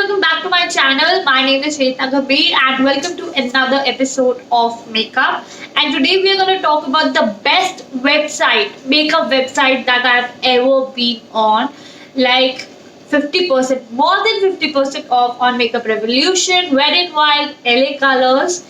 welcome back to my channel. My name is Shweta Kabir and welcome to another episode of Makeup. And today we are going to talk about the best makeup website that I've ever been on. Like 50%, more than 50% off on Makeup Revolution, Wet n Wild, LA Colors,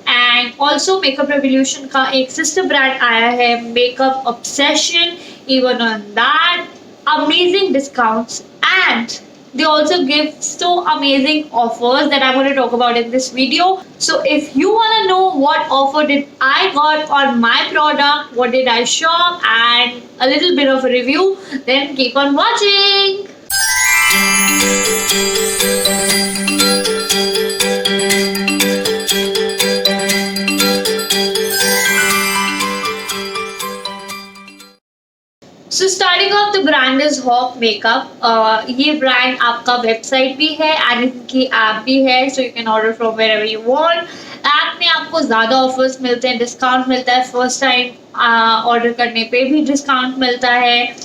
and also Makeup Revolution का एक sister brand आया है Makeup Obsession. Even on that, amazing discounts, and they also give so amazing offers that I'm going to talk about in this video. So if you want to know what offer did I got on my product, what did I shop, and a little bit of a review, then keep on watching. So starting off, the brand is Hawk Makeup. ये brand आपका website भी है and इनकी app भी है, so you can order from wherever you want. App में आपको ज़्यादा offers मिलते हैं, discount मिलता है, first time order करने पे भी discount मिलता है,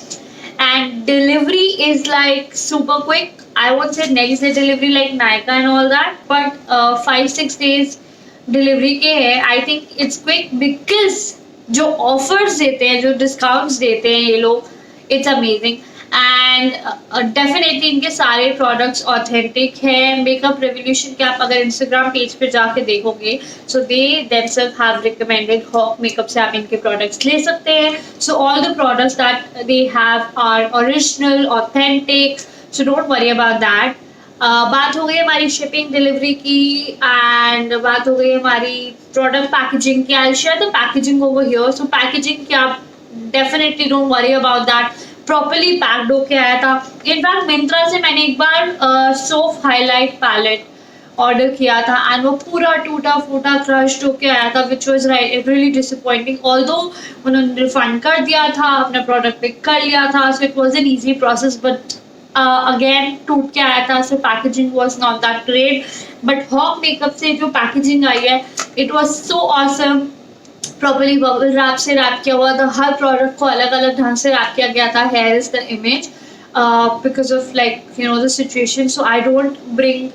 and delivery is like super quick. I won't say next day delivery like Nykaa and all that, but 5-6 days delivery के है. I think it's quick because जो ऑफर्स देते हैं, जो डिस्काउंट्स देते हैं ये लोग, इट्स अमेजिंग. एंड डेफिनेटली इनके सारे प्रोडक्ट्स ऑथेंटिक हैं. मेकअप रेवोल्यूशन के आप अगर इंस्टाग्राम पेज पे जाके देखोगे, so they themselves have recommended Hok makeup से आप इनके प्रोडक्ट्स ले सकते हैं. So all the products that they have are original, authentic, so don't worry about that. बात हो गई हमारी शिपिंग डिलीवरी की, एंड बात हो गई हमारी प्रोडक्ट पैकेजिंग की. I share the packaging over here. So packaging की आप definitely don't worry about that. Properly packed होके आया था. इनफैक्ट मिंत्रा से मैंने एक बार सोफ हाईलाइट पैलेट ऑर्डर किया था एंड वो पूरा टूटा फूटा क्रश्ड होके आया था, which was really disappointing. Although उन्होंने रिफंड कर दिया था, अपना प्रोडक्ट पिक कर लिया था, so it was an easy process. But again टूट के आया था, so packaging was not that great. But Hok makeup से जो पैकेजिंग आई है, it was so awesome. Properly bubble wrap से रैप किया हुआ था. हर प्रोडक्ट को अलग अलग ढंग से रैप किया गया था. Here is the image because of like you know the situation, so I don't bring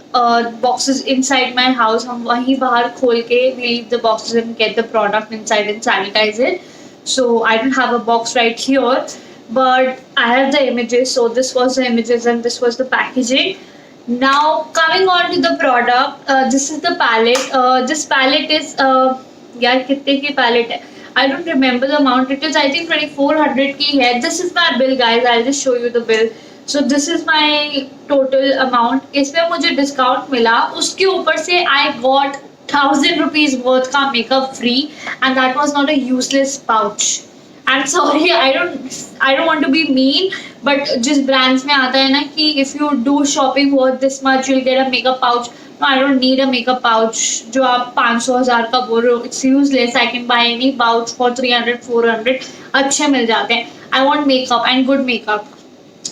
boxes inside my house. हम वहीं बाहर खोल के we leave the boxes and get the product inside and sanitize it. So I don't have a box right here, but I have the images. So this was the images and this was the packaging. Now coming on to the product, this is the palette. This palette is यार कितने की palette है, I don't remember the amount. It is I think 2400 की है. This is my bill guys, I'll just show you the bill. So this is my total amount. इसमें मुझे discount मिला, उसके ऊपर से I got 1000 rupees worth का makeup free, and that was not a useless pouch. I'm sorry, I don't want to be mean, but जिस brands में आता है ना कि if you do shopping worth this much you'll get a makeup pouch. No, I don't need a makeup pouch. जो आप 500,000 का बोल रहे हो, it's useless. I can buy any pouch for 300-400. अच्छे मिल जाते हैं. I want makeup and good makeup.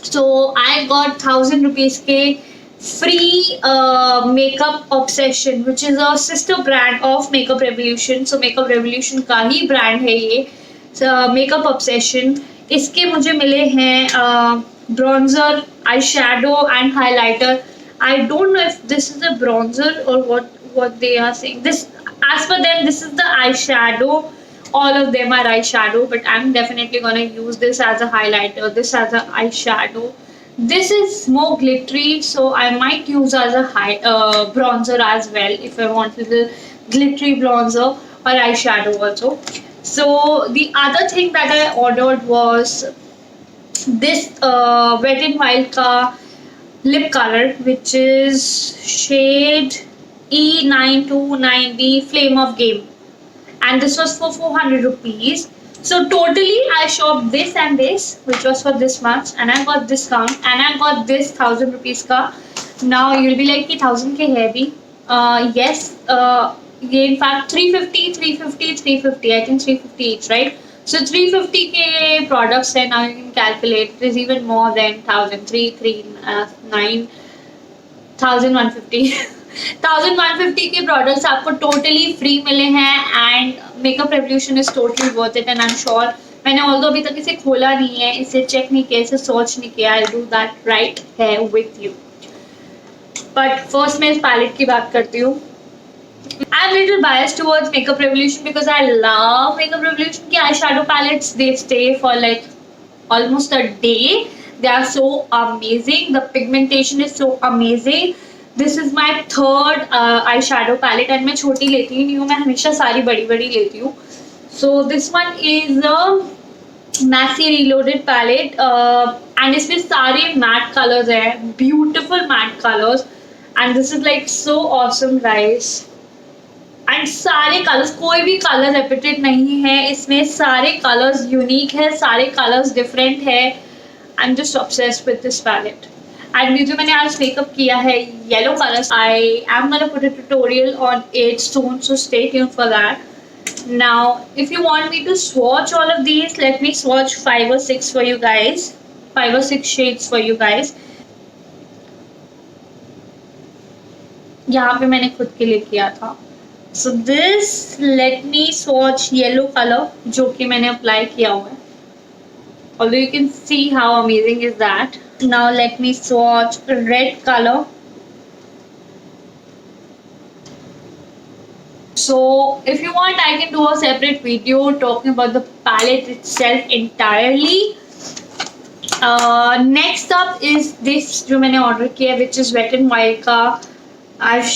So I got 1000 rupees के free Makeup Obsession, which is a sister brand of Makeup Revolution. So Makeup Revolution का ही brand है ये. Makeup Obsession. इसके मुझे मिले हैं bronzer, eyeshadow and highlighter. I don't know if this is a bronzer or what they are saying. This, as per them, this is the eyeshadow. All of them are eyeshadow, but I'm definitely gonna use this as a highlighter, this as a eyeshadow. This is more glittery, so I might use as a bronzer as well if I want a little glittery bronzer or eyeshadow also. So the other thing that I ordered was this Wet n Wild ka lip color, which is shade E929B Flame of Game, and this was for 400 rupees. So totally I shopped this and this, which was for this much, and I got discount, and I got this 1000 rupees ka. Now you'll be like कि 1000 के है भी. Yes, ये in fact 350, I think 350 each, right? So 350 के products है. Now you can calculate, it is even more than 1000. 339 1150 1150 के products आपको totally free मिले हैं, and Makeup Revolution is totally worth it, and I'm sure मैंने although अभी तक इसे खोला नहीं है, इसे check नहीं किया, इसे search नहीं किया, I'll do that right here with you. But first मैं इस पैलेट की बात करती हूँ. I'm a little biased towards Makeup Revolution because I love Makeup Revolution की eyeshadow palettes. They stay for like almost a day. They are so amazing. The pigmentation is so amazing. This is my third eyeshadow palette and मैं छोटी लेती ही नहीं हूँ, मैं हमेशा सारी बड़ी बड़ी लेती हूँ. So this one is a Maxi Reloaded palette and इसमें सारे matte colors हैं, beautiful matte colors, and this is like so awesome guys. And सारे कलर्स, कोई भी कलर रिपीटेड नहीं है इसमें, सारे कलर्स यूनिक है, सारे कलर्स डिफरेंट है. I am just obsessed with this palette. And ये जो मैंने आज मेकअप किया है yellow colours, I am gonna put a tutorial on it soon, so stay tuned for that. Now if you want me to swatch all of these, let me swatch 5 or 6 for you guys, 5 or 6 shades for you guys. यहाँ पे मैंने खुद के लिए किया था. So this, let me swatch yellow color जो कि मैंने अप्लाई किया हुआ है. Although you can see how amazing is that. Now let me swatch red color. So if you want, I can do a separate video talking about the palette itself entirely. Next up is this जो मैंने order किया, which is Wet n Wild का. I've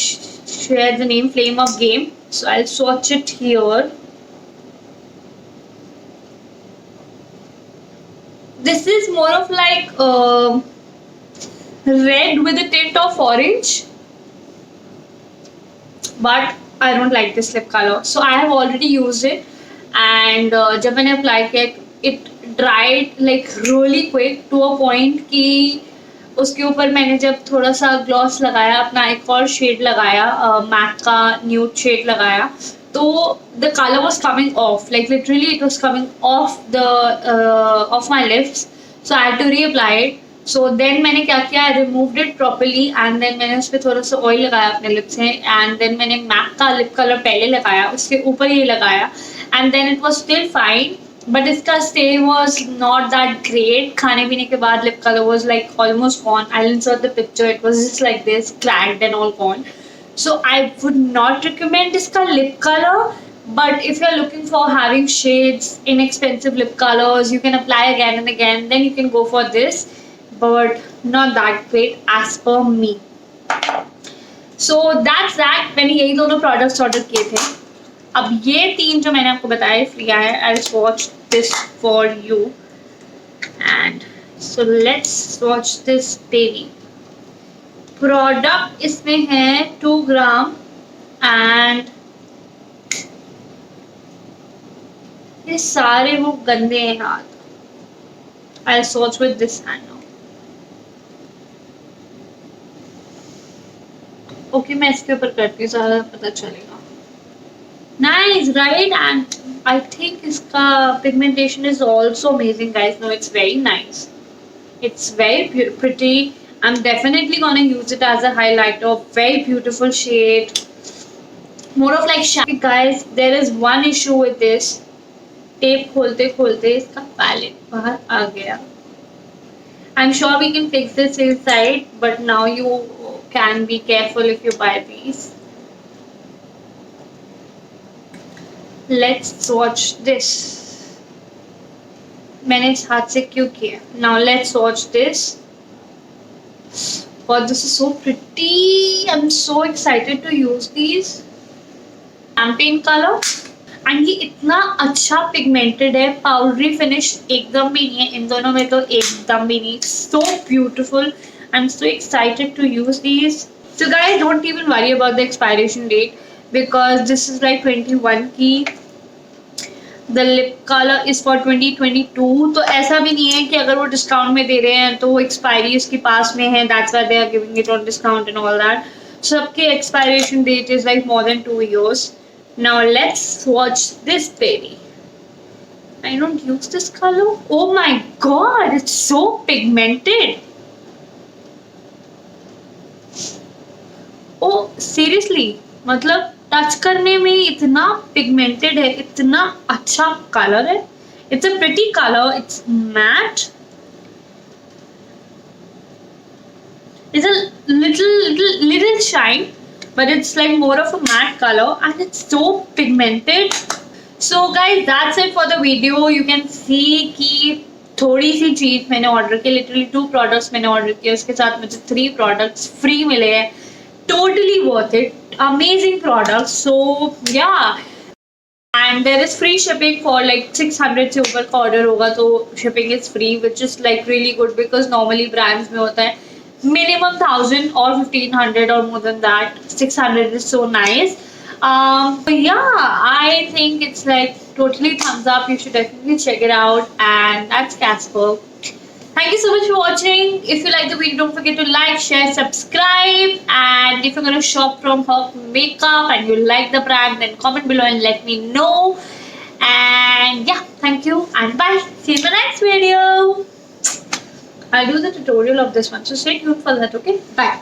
shared the name Flame of Game, so I'll swatch it here. This is more of like red with a tint of orange, but I don't like this lip color, so I have already used it. And जब मैंने apply किया, it dried like really quick to a point कि उसके ऊपर मैंने जब थोड़ा सा ग्लॉस लगाया, अपना एक और शेड लगाया, मैक का न्यूड शेड लगाया, तो the colour was coming off, like literally it was coming off the off my lips. So I had to reapply it. So then मैंने क्या किया, I removed it properly and then मैंने उस पर थोड़ा सा ऑयल लगाया अपने लिप्स में, एंड देन मैंने मैक का लिप कलर पहले लगाया, उसके ऊपर ये लगाया, and then it was still fine. But इसका stay was not that great. खाने पीने के बाद lip colour was like almost gone. I insert the picture, it was just like this, cracked and all gone. So I would not recommend इसका lip colour. But if you're looking for having shades, inexpensive lip colors, you can apply again and again, then you can go for this, but not that great as per me. So that's that. मैंने यही दोनों products order किए थे. अब ये तीन जो मैंने आपको बताया लिया है, I'll swatch this for you. And so let's swatch this baby. Product इसमें है 2 ग्राम and ये सारे वो गंदे हैं हाथ. I'll swatch with this hand now. Okay, मैं इसके ऊपर करती हूँ, ज़्यादा पता चलेगा. Nice, right? And I think इसका pigmentation is also amazing, guys. No, it's very nice. It's very pretty. I'm definitely gonna use it as a highlighter. Very beautiful shade. More of like shiny. Guys, there is one issue with this. Tape खोलते खोलते इसका palette बाहर आ गया. I am sure we can fix this inside, but now you can be careful if you buy these. Let's swatch this. मैंने इस हाथ से क्यों किया. नाउ let's swatch this. God, this is so pretty. I'm so excited to use these. Champagne color. And ये इतना अच्छा पिगमेंटेड है, पाउडरी फिनिश एकदम भी नहीं है, इन दोनों में तो एकदम भी नहीं. So beautiful. I am so excited to use these. So guys, don't even worry about the expiration date because this is like 21 की. The lip colour is for 2022. तो ऐसा भी नहीं है कि अगर वो डिस्काउंट में दे रहे हैं तो वो एक्सपायरी उसके पास में है, that's why they are giving it on discount and all that. सबके expiration date is like more than 2 years. Now let's swatch this baby. I don't use this color. Oh my god, it's so pigmented. Oh seriously, मतलब touch करने में इतना pigmented है, इतना अच्छा colour है. It's a pretty color. It's matte. It's a little shine, but it's like more of a matte color and it's so pigmented. So guys, that's it for the video. You can see कि थोड़ी सी चीज मैंने order की, literally 2 products मैंने order किए, उसके साथ मुझे 3 प्रोडक्ट्स फ्री मिले हैं. Totally worth it. Amazing products. So yeah. And there is free shipping for like 600 से ऊपर का ऑर्डर होगा तो shipping is free, which is like really good because normally brands में होता है minimum 1000 or 1500 or more than that. 600 is so nice. But yeah, I think it's like totally thumbs up. You should definitely check it out. And that's Casper. Thank you so much for watching. If you like the video, don't forget to like, share, subscribe. And if you're going to shop from her makeup and you like the brand, then comment below and let me know. And yeah, thank you and bye. See you in the next video. I'll do the tutorial of this one, so stay tuned for that, okay? Bye.